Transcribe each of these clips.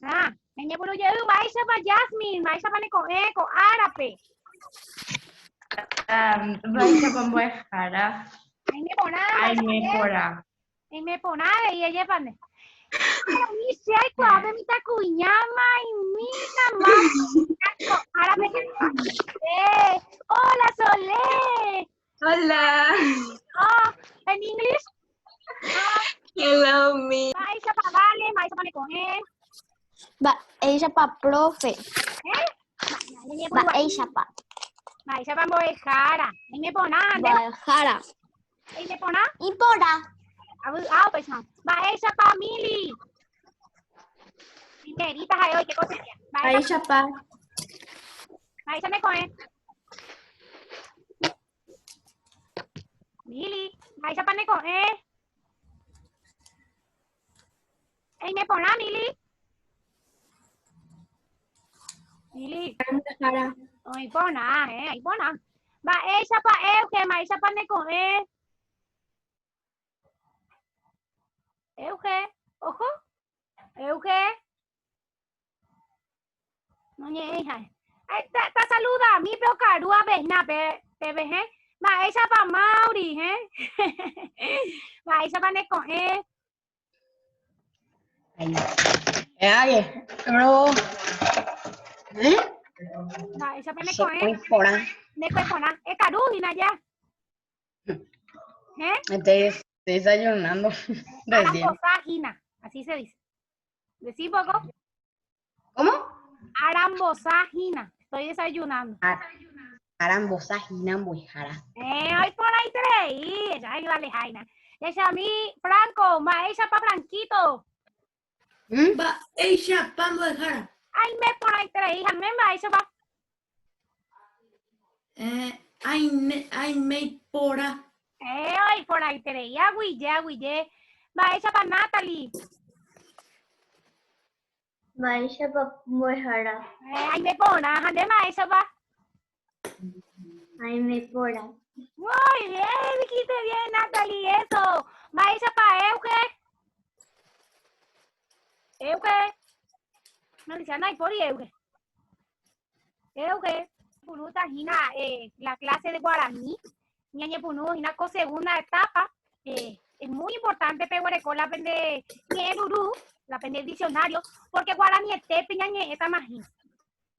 Ah, ñe puru yedu maisha pa Jasmine, maisha pa neko eko árape. Maisha pa mbo'ehára. Aime ponade y ella pane. Mi sei qua be mi ta cuñama y mina mamá. Árape que hola Solé. Hola. Oh, en English. Hello, me. Maisha pa vale, maisha pa neko Maisha pa profe. Maisha pa. Maisha pa mbo'ehára. Aime ponade. Mbo'ehára. Aime pona. Ipora. Pues no. Maisha pa Mili. Primerita, ay, hoy qué cosa. Maisha pa. Maisha me coge. Mili, Maisha pa me coge. Ey, me pona, Mili. Mili. Ay, pona, ay, pona. Maisha pa Euge, Maisha pa me coge. Euge, ojo. Euge. No, hija. Ay, ta saluda a mí, pero carúa, besna, pe, Maisha pa Mauri, Maisha pa me coge. Ay, pero Maisha pa me se coge. puede pora. Me pona. Caru, hina ya. Estoy desayunando recién. Aramboságina, así se dice. ¿Decís poco? ¿Cómo? Aramboságina. Estoy desayunando. Aramboságina mbo'ehára. Hoy por ahí tres. Ay, vale, Jaina. Ella a mí, Franco, Maisha pa Franquito. Maisha pa mbo'ehára. Ay, me por ahí tres, hija. Me Maisha pa. Ay, me pora. Hoy por ahí tres. Agüille. Maisha pa Natalie. Maisha pa mbo'ehára. Ay, me pona. Ande Maisha pa. Ay, me pora. Muy bien, dijiste bien, Natalie, eso. Maisha pa Euge. Euge. No dice nada por Euge. Euge. Punu tajina la clase de guaraní. Ñañe Punu, hina con segunda etapa. Es muy importante, Pehuereco, la aprende Ñerurú, la aprende el diccionario, porque guaraní tepe ñañe esta magín.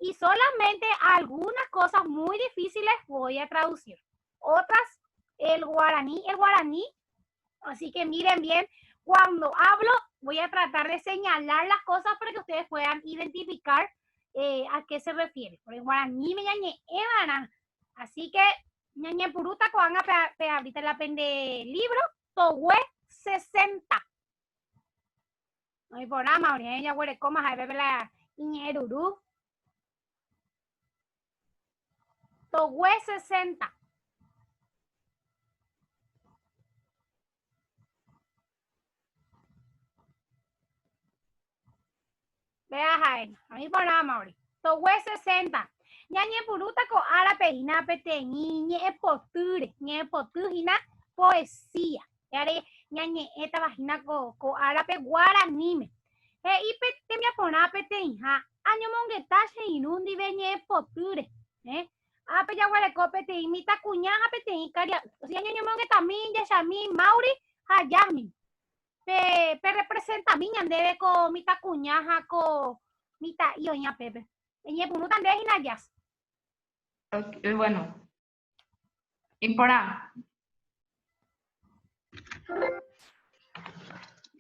Y solamente algunas cosas muy difíciles voy a traducir. Otras, el guaraní. Así que miren bien, cuando hablo voy a tratar de señalar las cosas para que ustedes puedan identificar a qué se refiere. Por el guaraní me ñañe evana. Así que ñañe puruta coanga ahorita la pende libro, tohue 60. No hay programa, ahorita ya huele comas a ver la iñerurú. Tohue 60. Vea, Jaén, a mí programa ahorita. Tohue 60. Ñañe puruta ko árape hina peteñi ñe potu hina poesía. Yare ñañe esta vagina ko árape guaranime. Y pete mi apona peteña. Año mongeta se inundi veñe poture. Ape ya huele copete y mita cuñaja peteñi caria. O sea, ñaño mongeta min, yashami, mauri, hayami. Pe representa miña debe ko mita cuñaja ko mita ioña pepe. Ñe punu tan de hinayas. Bueno. Impora.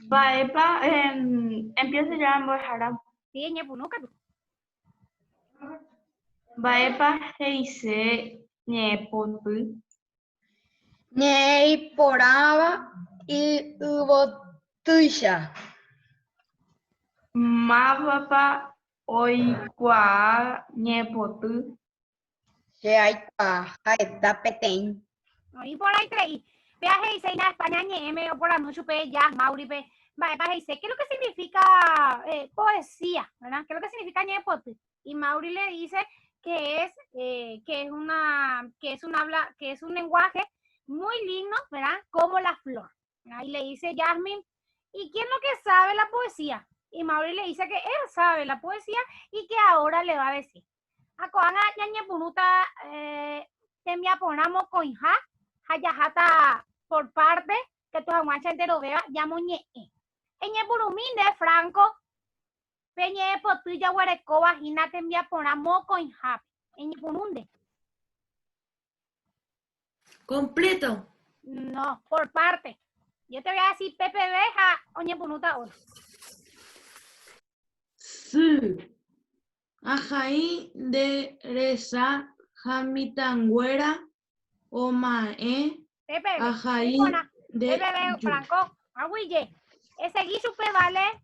Vaepa, empieza ya en mbo'ehára. Sí, ñe punu katu. Vaepa heise ñepoty. Ñeiporãva y yvotýicha. Mávapa oikuaa ñepoty. Che aikuaa ha'eta peteĩ. Ahí por ahí creí. Vea, heise en España ñeme o por la noche pe ya mauripe. Vaepa heise, ¿qué es lo que significa poesía? ¿Verdad? ¿Qué es lo que significa ñepoty? Y Mauri le dice que es un lenguaje muy lindo, ¿verdad? Como la flor. Ahí le dice Jasmine, ¿y quién es lo que sabe la poesía? Y Mauri le dice que él sabe la poesía y que ahora le va a decir. Acoanga ñañe punuta temia ponamos coinja, hayajata por parte, que tu aguancha entero vea, llamo ñe. Eñe purumin de Franco, peñe potuya guarecoba, jina temia ponamos coinja. Eñe pununde. Completo. No, por parte. Yo te voy a decir PPB, ja, oñe punuta ahora. Su. Ajaí de reza jamitanguera o mae. PPB. Ajaí de PPB, Franco, aguille. Ese guiso vale.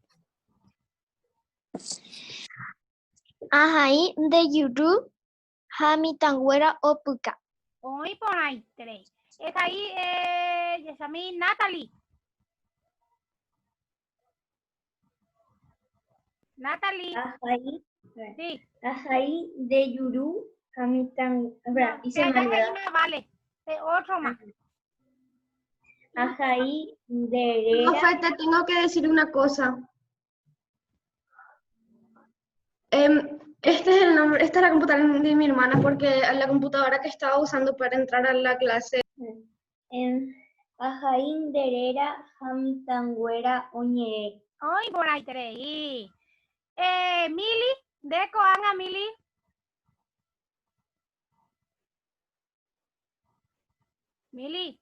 Ajaí de Yuru, Jamitanguera o Puka. Hoy por ahí tres. Es ahí, Yesamí, Natalie. Natalie. Ajaí. Sí. Ajaí de Yuru, Jamitanguera. No, ya me vale. Otro más. Ajaí de Herera. Profe, te tengo que decir una cosa. Este es el nombre, esta es la computadora de mi hermana porque la computadora que estaba usando para entrar a la clase. Ajaí de Herera, Jamitanguera, Oñe. Hoy por ahí tres. Mili, de Coanga, Mili. Mili.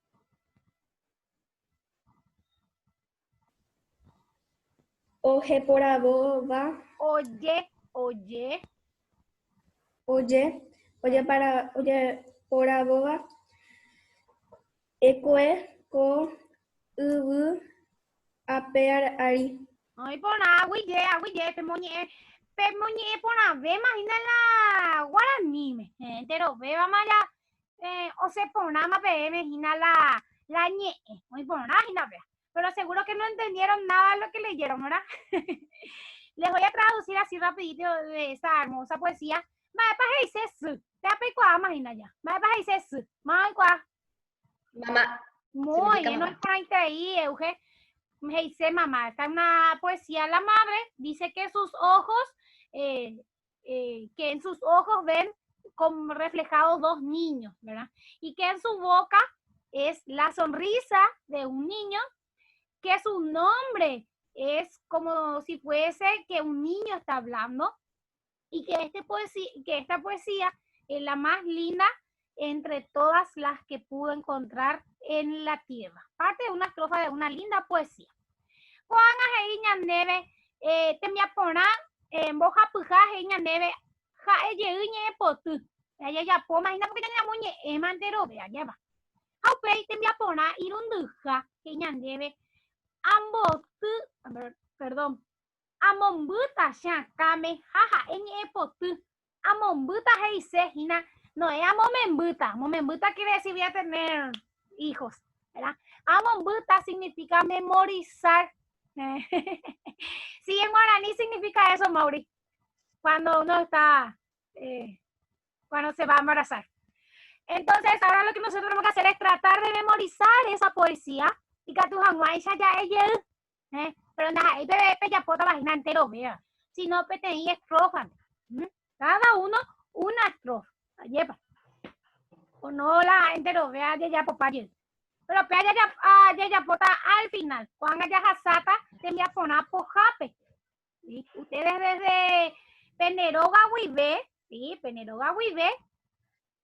Oje por aboba. Oye. Oye por aboba. Ecoe co ubu apear ari. Hoy por aguille, pemoñe por ave, imagina la guaraní, entero, ve, vamos allá, o se pone más ve, imagina la ñe, hoy por nada, pero seguro que no entendieron nada de lo que leyeron, ¿verdad? Les voy a traducir así rapidito de esa hermosa poesía. Mae pa dice su, te aplicó imagina ya. Mae pa dice su, mae qua. Mamá. Muy bien, no es por ahí, Euge. Me dice mamá, está en una poesía, la madre dice que sus ojos, que en sus ojos ven como reflejados dos niños, ¿verdad? Y que en su boca es la sonrisa de un niño, que su nombre es como si fuese que un niño está hablando, y que esta poesía es la más linda entre todas las que pudo encontrar en la tierra. Parte de una estrofa de una linda poesía. Juana Heiña Neve, te me apona en boja puja Heiña Neve, ja eye potu. Ya po, imagina porque ya muñe emantero, vea, ya va. Aupe, te me apona irunduja Heiña Neve, perdón. Amombuta shakame, jaja, en potu. Amombuta heise, hina. No es amomembuta. Momembuta quiere decir voy a tener hijos, ¿verdad? Amombuta significa memorizar. Sí, en guaraní significa eso, Mauri. Cuando uno está, cuando se va a embarazar. Entonces, ahora lo que nosotros tenemos que hacer es tratar de memorizar esa poesía. Y que tu janguaisha ya ella, pero nada, ahí bebé ya pota vagina entero, vea. Si no, PTI estrofa. Cada uno una estrofa. Lleva. O no la entero, vea, ya papaye. Pero pea ya pota al final. Cuando ya jasata, te me apona pojape. ¿Sí? Ustedes desde Peneroga Huive, ¿sí? Peneroga Huive,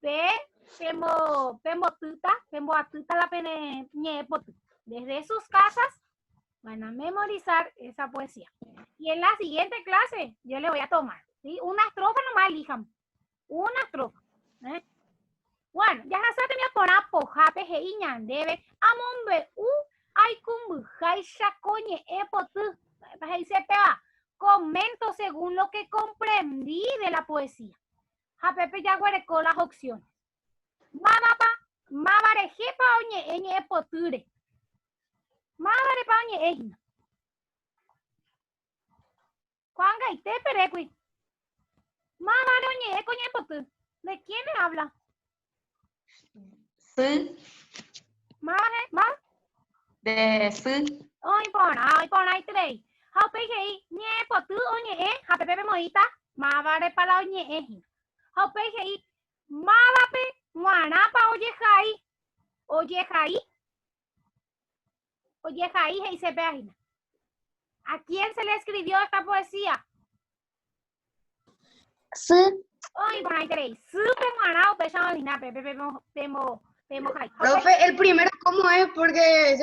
pemo atuta la pene ñepotu. Desde sus casas van a memorizar esa poesía. Y en la siguiente clase yo le voy a tomar, ¿sí? Una estrofa nomás elijan. Una estrofa. Bueno, ya se tenía por apojape heiñan debe amombe ay kumbujai shakoñe epotu. Se pega. Comento según lo que comprendí de la poesía. Japepe ya guarecó las opciones. Mavarejepa oñe eñe epoture. Madre pañe ejina. Juanga y te perequi. Madre oñe coñe potu. ¿De quién me habla? Sí. Madre, ma. De sí. Hoy pon ahí tres. Haupe hei ñe potu oñe'ẽ ha pepe moĩta mávare para oñe'ẽ hína. Haupe hei mávape g̃uarãpa ojehai he'isépe ahína. ¿A quién se le escribió esta poesía? Sy Oi, Bonaiterei. Súper guarao, pesado, Dina, pemo, jai. Profe, el primero, ¿cómo es? Porque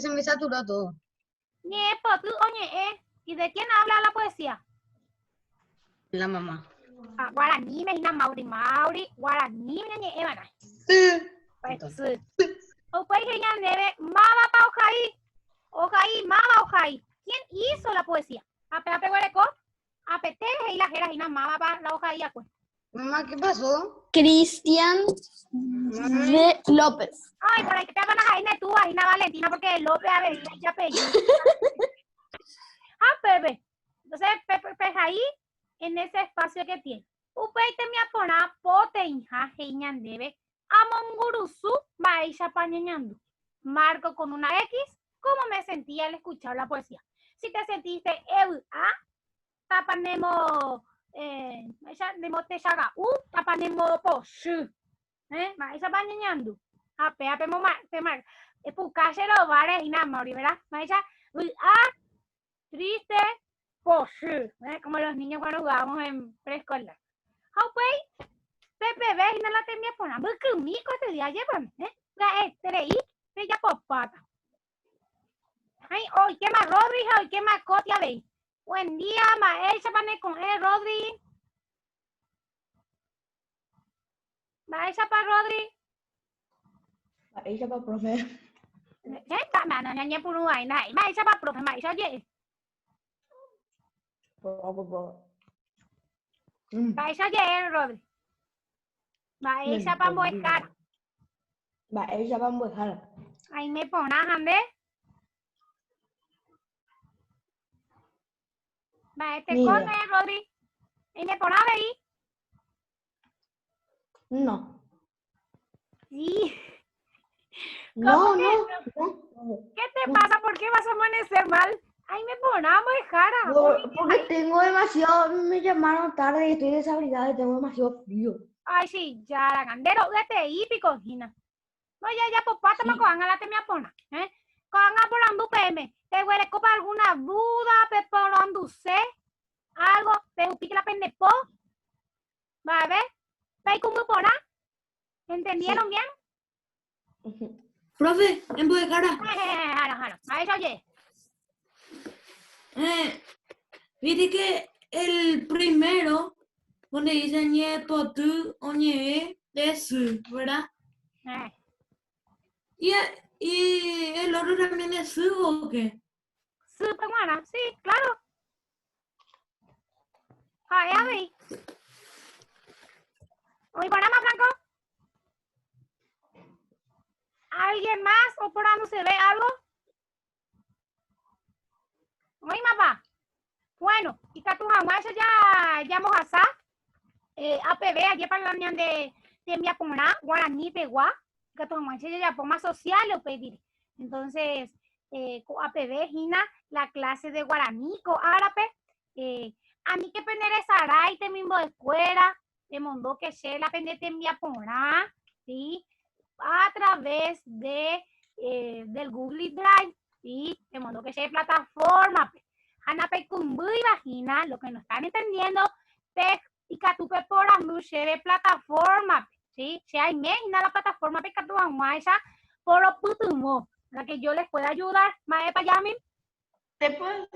se me saturó todo. Ñe, potu, oñe, ¿y de quién habla la poesía? La mamá. Ah, guaraní, me hina Mauri, guaraní, me ñe, mana. Sí. Pues, o pues, ella debe, mama pa ojai. ¿Quién hizo la poesía? Ape, huereco, apete, y la jera, hina, mama pa la ojai, pues. Mamá, ¿qué pasó? Cristian V. López. Ay, por ahí que te van a Jaina tú, Jaina Valentina, porque López a ver, ya apellido. Pepe. Entonces, Pepe ahí, en ese espacio que tiene. Upeite mi apona, pote inja, heiñan debe, amongurusu, maisha pañañando. Marco con una X, ¿cómo me sentía al escuchar la poesía? Si te sentiste tapanemo, nemo te shaga, tapanemo poshu. Maisha pañañando. Ape, mar. Pucachero bares y nada, Mauri, ¿verdad? Maisha, triste, poshu. Como los niños cuando jugábamos en preescolar. Hopey, Pepe, ve, y no la tenía por nada. Que un mico te día llevan, La estrella, ella popata. Ay, hoy, ¿qué más, Rodri? Hoy, ¿qué más, Cotia, ve? Buen día, Maesha, pane con Rodri. Maesha, para Rodri. Maesha para profe. Mana nanya punu ai nai. Maesha, para profe, Maesha, ye. Maesha, ye, Rodri. Maesha, para muescar. Maesha para muescar. Ahí me ponas, ande. Maestra, corre, Rodri. ¿Y me ponas ahí? No. Sí. No. ¿Qué te pasa? ¿Por qué vas a amanecer mal? Ahí me ponamos, cara. Porque tengo demasiado, me llamaron tarde y estoy desabrigada y tengo demasiado frío. Ay, sí, ya la candero, vete hípico, Gina. No, ya, popata, me cojan a la temia pona. Cojan a por andu PM. Te huele copa alguna duda, pe por andu sé. Algo, pe upique la pendepo. Va a ver. Pe como pona. ¿Entendieron bien? Profe, en voz de cara. Jalo. A eso, oye. Viste que el primero, donde dice ñe, potu, oñe, es, ¿verdad? ¿Y el otro también es o qué? Súper buena, sí, claro. Ay, a ver. Oye, ¿ponemos, Franco? ¿Alguien más o por ahí no se ve algo? Oye, papá. Bueno, y está tu mamá, eso ya mojasa. APB, ayer para la de mi aponá, guaraní, pegua, que tu mamá ya por más social o pedir. Entonces, APB, Gina, la clase de guaraní, árabe, a mí que penere saray, te mismo de escuela, te mandó que se la pendete mi aponá, ¿sí? A través de del Google Drive, ¿sí? Te mandó que se plataforma, Ana Pecumbu y Vagina, lo que no están entendiendo, y que tu por de plataforma, ¿sí? Si hay la plataforma, que tu esa por lo putumo, para que yo les pueda ayudar, Mae Payami. ¿Te puedo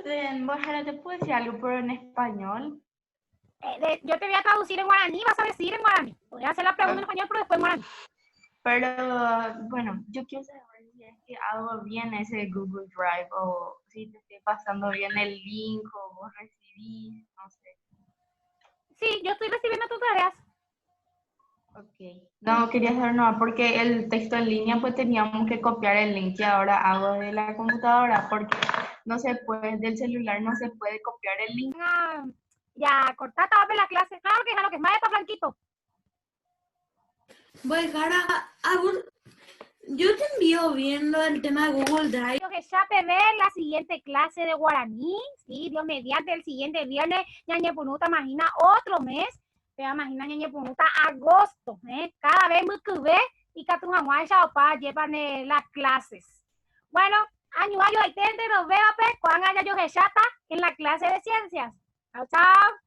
decir algo, pero en español? Yo te voy a traducir en guaraní, vas a decir en guaraní. Voy a hacer la pregunta en español, pero después en guaraní. Pero, bueno, yo quiero saber si es que hago bien ese Google Drive o si te estoy pasando bien el link o vos recibís, no sé. Sí, yo estoy recibiendo tus tareas. Ok. No, quería saber nada porque el texto en línea pues teníamos que copiar el link que ahora hago de la computadora porque no se puede, del celular no se puede copiar el link. Ya, cortata, va a la clase. Claro que es lo que es más para Blanquito. Voy a dejar a Yo te envío viendo el tema de Google Drive. Yo que ya te ve la siguiente clase de guaraní, sí, Dios mediante el siguiente viernes, ñañe punuta, imagina otro mes, te imagina ñañe punuta agosto, cada vez muy que ve y que tu mamá ya opa llevan las clases. Bueno, año ahí te nos veo pues, cuando haya yo que chata en la clase de ciencias. Chao, chao.